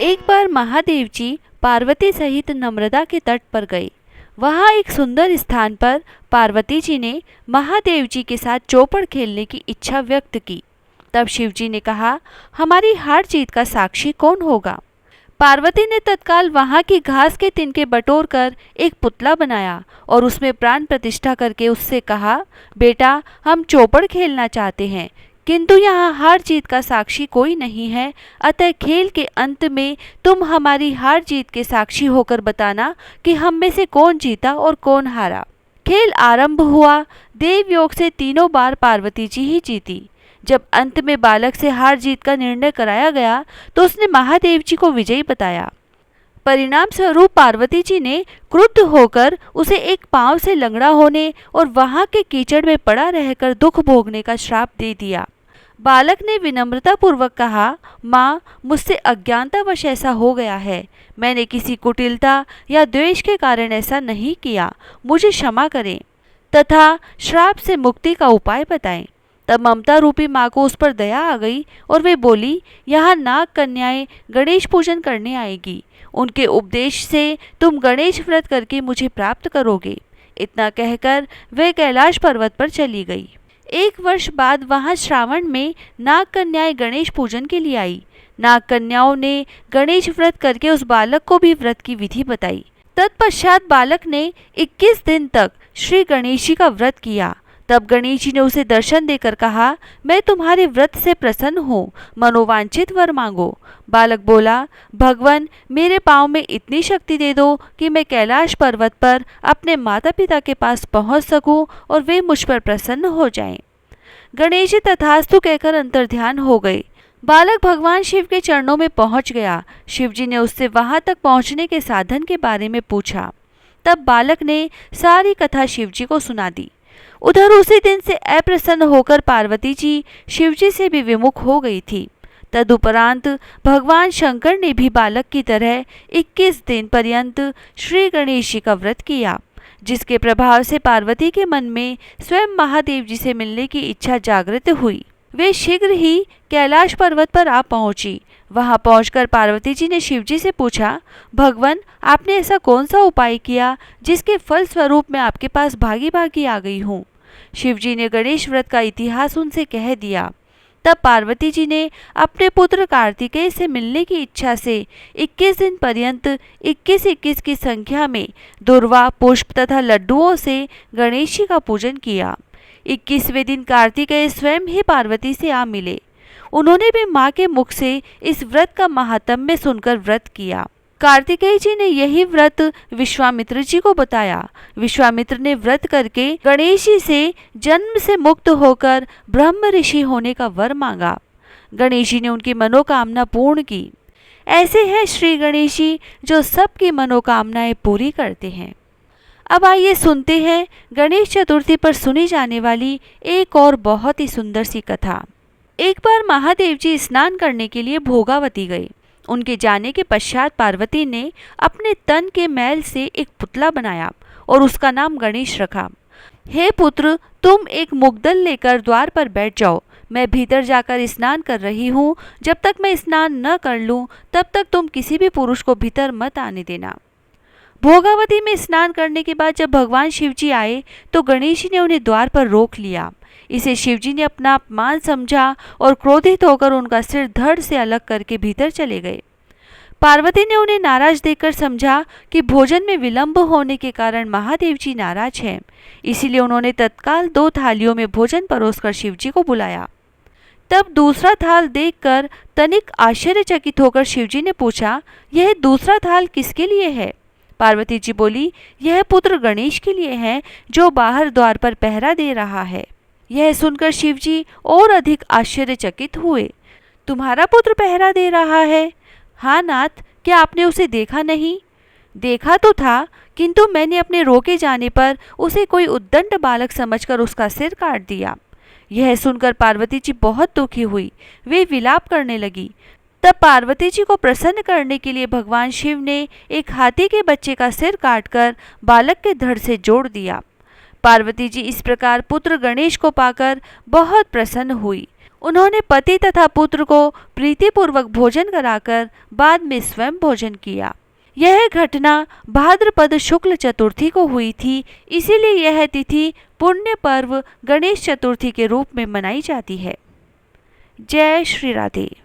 एक बार महादेव जी पार्वती सहित नर्मदा के तट पर गए। वहां एक सुंदर स्थान पर पार्वती जी ने महादेव जी के साथ चौपड़ खेलने की इच्छा व्यक्त की। तब शिव जी ने कहा, हमारी हार जीत का साक्षी कौन होगा? पार्वती ने तत्काल वहां की घास के तिनके बटोर कर एक पुतला बनाया और उसमें प्राण प्रतिष्ठा करके उससे कहा, बेटा, हम चौपड़ खेलना चाहते हैं, किंतु यहाँ हार जीत का साक्षी कोई नहीं है, अतः खेल के अंत में तुम हमारी हार जीत के साक्षी होकर बताना कि हम में से कौन जीता और कौन हारा। खेल आरंभ हुआ। देवयोग से तीनों बार पार्वती जी ही जीती। जब अंत में बालक से हार जीत का निर्णय कराया गया तो उसने महादेव जी को विजयी बताया। परिणाम स्वरूप पार्वती जी ने क्रुद्ध होकर उसे एक पांव से लंगड़ा होने और वहां के कीचड़ में पड़ा रहकर दुख भोगने का श्राप दे दिया। बालक ने विनम्रता पूर्वक कहा, माँ, मुझसे अज्ञानतावश ऐसा हो गया है। मैंने किसी कुटिलता या द्वेष के कारण ऐसा नहीं किया, मुझे क्षमा करें तथा श्राप से मुक्ति का उपाय बताएं। तब ममता रूपी माँ को उस पर दया आ गई और वे बोली, यहाँ नाग कन्याएं गणेश पूजन करने आएगी, उनके उपदेश से तुम गणेश व्रत करके मुझे प्राप्त करोगे। इतना कहकर वे कैलाश पर्वत पर चली गई। एक वर्ष बाद वहां श्रावण में नाग कन्याएं गणेश पूजन के लिए आई। नाग कन्याओं ने गणेश व्रत करके उस बालक को भी व्रत की विधि बताई। तत्पश्चात बालक ने 21 दिन तक श्री गणेश जी का व्रत किया। तब गणेश जी ने उसे दर्शन देकर कहा, मैं तुम्हारे व्रत से प्रसन्न हूँ, मनोवांछित वर मांगो। बालक बोला, भगवान, मेरे पाँव में इतनी शक्ति दे दो कि मैं कैलाश पर्वत पर अपने माता पिता के पास पहुँच सकूँ और वे मुझ पर प्रसन्न हो जाएं। गणेश जी तथास्तु कहकर अंतर्ध्यान हो गए। बालक भगवान शिव के चरणों में पहुँच गया। शिव जी ने उससे वहां तक पहुँचने के साधन के बारे में पूछा। तब बालक ने सारी कथा शिव जी को सुना दी। उधर उसी दिन से अप्रसन्न होकर पार्वती जी शिवजी से भी विमुख हो गई थी। तदुपरांत भगवान शंकर ने भी बालक की तरह 21 दिन पर्यंत श्री गणेश जी का व्रत किया, जिसके प्रभाव से पार्वती के मन में स्वयं महादेव जी से मिलने की इच्छा जागृत हुई। वे शीघ्र ही कैलाश पर्वत पर आ पहुंची। वहां पहुंचकर पार्वती जी ने शिवजी से पूछा, भगवान, आपने ऐसा कौन सा उपाय किया जिसके फल स्वरूप मैं आपके पास भागी भागी आ गई हूँ? शिवजी ने गणेश व्रत का इतिहास उनसे कह दिया। तब पार्वती जी ने अपने पुत्र कार्तिकेय से मिलने की इच्छा से 21 दिन पर्यंत 21-21 की संख्या में दुर्वा, पुष्प तथा लड्डुओं से गणेश जी का पूजन किया। 21वें दिन कार्तिकेय स्वयं ही पार्वती से आ मिले। उन्होंने भी माँ के मुख से इस व्रत का महात्म्य सुनकर व्रत किया। कार्तिकेय जी ने यही व्रत विश्वामित्र जी को बताया। विश्वामित्र ने व्रत करके गणेश जी से जन्म से मुक्त होकर ब्रह्म ऋषि होने का वर मांगा। गणेश जी ने उनकी मनोकामना पूर्ण की। ऐसे हैं श्री गणेश जी जो सबकी मनोकामनाएं पूरी करते हैं। अब आइए सुनते हैं गणेश चतुर्थी पर सुनी जाने वाली एक और बहुत ही सुंदर सी कथा। एक बार महादेव जी स्नान करने के लिए भोगावती गए। उनके जाने के पश्चात पार्वती ने अपने तन के मैल से एक पुतला बनाया और उसका नाम गणेश रखा। हे पुत्र, तुम एक मुग्दल लेकर द्वार पर बैठ जाओ। मैं भीतर जाकर स्नान कर रही हूँ। जब तक मैं स्नान न कर लूँ तब तक तुम किसी भी पुरुष को भीतर मत आने देना। भोगावती में स्नान करने के बाद जब भगवान शिवजी आए तो गणेश जी ने उन्हें द्वार पर रोक लिया। इसे शिवजी ने अपना अपमान समझा और क्रोधित होकर उनका सिर धड़ से अलग करके भीतर चले गए। पार्वती ने उन्हें नाराज देखकर समझा कि भोजन में विलंब होने के कारण महादेव जी नाराज हैं। इसीलिए उन्होंने तत्काल 2 थालियों में भोजन परोसकर शिवजी को बुलाया। तब दूसरा थाल देखकर तनिक आश्चर्यचकित होकर शिवजी ने पूछा, यह दूसरा थाल किसके लिए है? पार्वती जी बोली, यह पुत्र गणेश के लिए है जो बाहर द्वार पर पहरा दे रहा है। यह सुनकर शिवजी और अधिक आश्चर्यचकित हुए। तुम्हारा पुत्र पहरा दे रहा है? हाँ नाथ, क्या आपने उसे देखा नहीं? देखा तो था, किंतु मैंने अपने रोके जाने पर उसे कोई उद्दंड बालक समझकर उसका सिर काट दिया। यह सुनकर पार्वती जी बहुत दुखी हुई। वे विलाप करने लगी। तब पार्वती जी को प्रसन्न करने के लिए भगवान शिव ने एक हाथी के बच्चे का सिर काटकर बालक के धड़ से जोड़ दिया। पार्वती जी इस प्रकार पुत्र गणेश को पाकर बहुत प्रसन्न हुई। उन्होंने पति तथा पुत्र को प्रीतिपूर्वक भोजन कराकर बाद में स्वयं भोजन किया। यह घटना भाद्रपद शुक्ल चतुर्थी को हुई थी, इसीलिए यह तिथि पुण्य पर्व गणेश चतुर्थी के रूप में मनाई जाती है। जय श्री राधे।